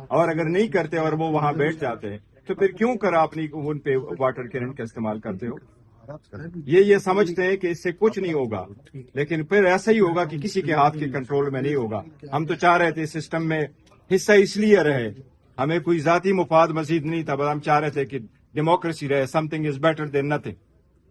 اور اگر نہیں کرتے اور وہ وہاں بیٹھ جاتے ہیں تو پھر کیوں کر اپنی ان پہ واٹر کرنٹ کا استعمال کرتے ہو؟ یہ سمجھتے ہیں کہ اس سے کچھ نہیں ہوگا، لیکن پھر ایسا ہی ہوگا کہ کسی کے ہاتھ کے کنٹرول میں نہیں ہوگا۔ ہم تو چاہ رہے تھے سسٹم میں حصہ اس لیے رہے، ہمیں کوئی ذاتی مفاد مزید نہیں تھا، بس ہم چاہ رہے تھے کہ ڈیموکریسی رہے، some thing is better than nothing,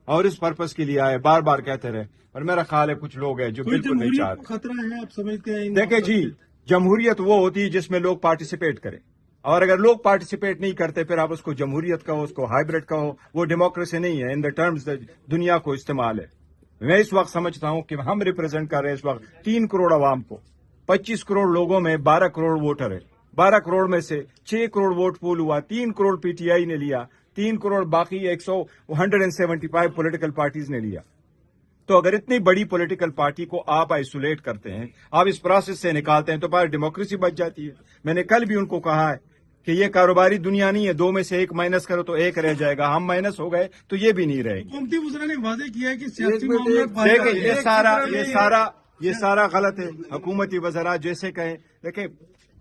اور اس پرپز کے لیے آئے، بار بار کہتے رہے۔ اور میرا خیال ہے کچھ لوگ ہیں جو بالکل نہیں چاہتے۔ خطرہ ہے آپ سمجھتے ہیں؟ دیکھیں جی، جمہوریت وہ ہوتی ہے جس میں لوگ پارٹیسپیٹ کریں، اور اگر لوگ پارٹیسپیٹ نہیں کرتے پھر آپ اس کو جمہوریت کہو، اس کو ہائیبرڈ کہو، وہ ڈیموکریسی نہیں ہے ان دا ٹرمز دنیا کو استعمال ہے۔ میں اس وقت سمجھتا ہوں کہ ہم ریپرزینٹ کر رہے ہیں اس وقت 3 کروڑ عوام کو، 25 کروڑ لوگوں میں 12 کروڑ ووٹر ہے، 12 کروڑ میں سے 6 کروڑ ووٹ پول ہوا، 3 کروڑ پی ٹی آئی نے لیا، 3 کروڑ باقی 175 پولیٹیکل پارٹیز نے لیا۔ تو اگر اتنی بڑی پولیٹیکل پارٹی کو آپ آئسولیٹ کرتے ہیں، آپ اس پروسیس سے نکالتے ہیں، تو باہر ڈیموکریسی بچ جاتی ہے۔ میں نے کل بھی ان کو کہا ہے کہ یہ کاروباری دنیا نہیں ہے، 2 میں سے 1 مائنس کرو تو 1 رہ جائے گا، ہم مائنس ہو گئے تو یہ بھی نہیں رہے گی۔ حکومتی وزراء نے واضح کیا ہے کہ سیاسی معاملات دیکھیں یہ سارا غلط ہے۔ حکومتی وزراء جیسے کہیں، دیکھیں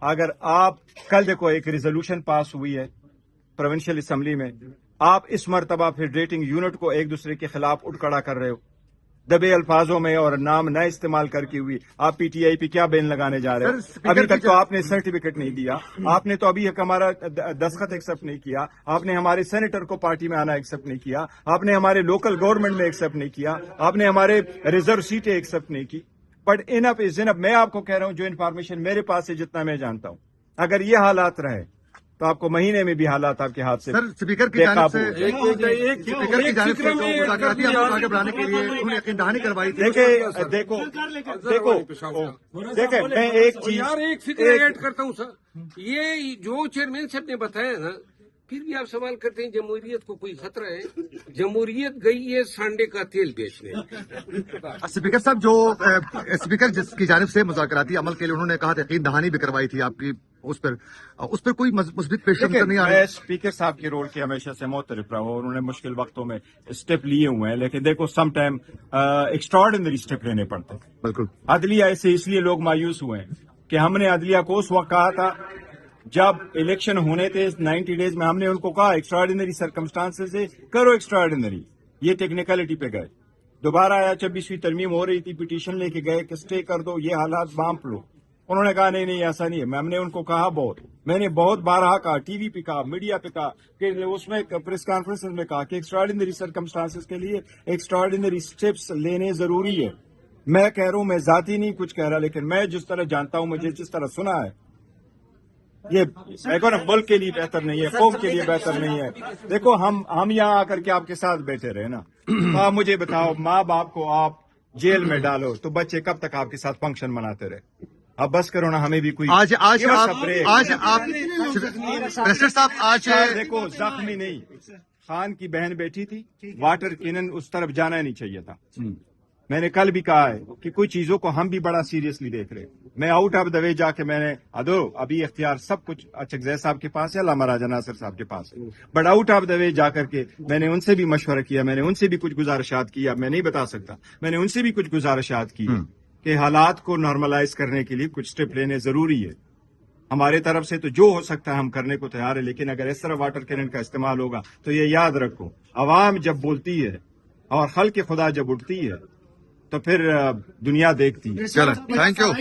اگر آپ کل دیکھو ایک ریزولوشن پاس ہوئی ہے پروونشل اسمبلی میں، آپ اس مرتبہ پھر ریٹنگ یونٹ کو ایک دوسرے کے خلاف اٹھ کھڑا کر رہے ہو، دبے الفاظوں میں اور نام نہ استعمال کر کے ہوئی۔ آپ پی ٹی آئی پہ کیا بین لگانے جا رہے ہو؟ ابھی تک تو آپ نے سرٹیفکیٹ نہیں دیا، آپ نے تو ابھی ہمارا دستخط ایکسپٹ نہیں کیا، آپ نے ہمارے سینیٹر کو پارٹی میں آنا ایکسپٹ نہیں کیا، آپ نے ہمارے لوکل گورنمنٹ میں ایکسپٹ نہیں کیا، آپ نے ہمارے ریزرو سیٹیں ایکسپٹ نہیں کی۔ بٹ انف از انف۔ میں آپ کو کہہ رہا ہوں جو انفارمیشن میرے پاس ہے، جتنا میں جانتا ہوں، اگر یہ حالات رہے تو آپ کو مہینے میں بھی حالات آپ کے ہاتھ سے اسپیکر کی جانب سے مذاکراتی عمل کو آگے بڑھانے کے لیے انہوں نے یقین دہانی کروائی تھی۔ دیکھیں میں ایک چیز ایک فکر ایڈ کرتا ہوں سر، یہ جو چیئرمین صاحب نے بتایا نا، پھر بھی آپ سوال کرتے ہیں جمہوریت کو کوئی خطرہ ہے؟ جمہوریت گئی ہے سانڈے کا تیل بیچنے۔ اسپیکر صاحب، جو اسپیکر جس کی جانب سے مذاکراتی عمل کے لیے انہوں نے کہا تھا، یقین دہانی بھی کروائی تھی آپ کی، اس پر کوئی مثبت پیش رفت نہیں آ رہی؟ میں اسپیکر صاحب کے رول کے ہمیشہ سے معترف رہا ہوں، انہوں نے مشکل وقتوں میں اسٹیپ لیے ہوئے ہیں، لیکن دیکھو سم ٹائم ایکسٹراڈنری اسٹیپ لینے پڑتے ہیں۔ بالکل۔ عدلیہ سے اس لیے لوگ مایوس ہوئے ہیں کہ ہم نے عدلیہ کو اس وقت کہا تھا جب الیکشن ہونے تھے 90 ڈیز میں، ہم نے ان کو کہا ایکسٹراڈنری سرکمسٹانسز سے کرو ایکسٹراڈنری، یہ ٹیکنیکلٹی پہ گئے۔ دوبارہ آیا 26ویں ترمیم ہو رہی تھی، پٹیشن لے کے گئے کہ اسٹے کر دو، یہ حالات بانپ لو۔ انہوں نے کہا نہیں ایسا نہیں ہے۔ ہم نے ان کو کہا میں نے بہت بارہا کہا، ٹی وی پہ کہا، میڈیا پہ کہا، کہ اس میں پریس کانفرنس میں کہا کہ ایکسٹراڈنری سرکمسٹانسز کے لیے ایکسٹراڈنری اسٹیپس لینے ضروری ہے۔ میں کہہ رہا ہوں، میں ذاتی نہیں کچھ کہہ رہا، لیکن میں جس طرح جانتا ہوں، مجھے جس طرح سنا ہے، یہ ملک کے لیے بہتر نہیں ہے، قوم کے لیے بہتر نہیں ہے۔ دیکھو ہم یہاں آ کر کے آپ کے ساتھ بیٹھے رہے نا، آپ مجھے بتاؤ، ماں باپ کو آپ جیل میں ڈالو تو بچے کب تک آپ کے ساتھ فنکشن مناتے رہے؟ اب بس کرو نا، ہمیں بھی کوئی آج صاحب دیکھو زخمی نہیں، خان کی بہن بیٹھی تھی، واٹر کینن اس طرف جانا ہی نہیں چاہیے تھا۔ میں نے کل بھی کہا ہے کہ کچھ چیزوں کو ہم بھی بڑا سیریسلی دیکھ رہے۔ میں آؤٹ آف دا وے جا کے میں نے ابھی اختیار سب کچھ اچھا صاحب کے پاس ہے، علامہ راجہ ناصر صاحب کے پاس ہے، بٹ آؤٹ آف دا وے جا کر کے میں نے ان سے بھی مشورہ کیا، میں نے ان سے بھی کچھ گزارشات کی، اب میں نہیں بتا سکتا، میں نے ان سے بھی کچھ گزارشات کی کہ حالات کو نارملائز کرنے کے لیے کچھ اسٹیپ لینے ضروری ہے۔ ہمارے طرف سے تو جو ہو سکتا ہے ہم کرنے کو تیار ہے، لیکن اگر اس طرح واٹر کینن کا استعمال ہوگا تو یہ یاد رکھو، عوام جب بولتی ہے اور خلق خدا جب اٹھتی ہے تو پھر دنیا دیکھتی ہے۔ چلیں، تھینک یو۔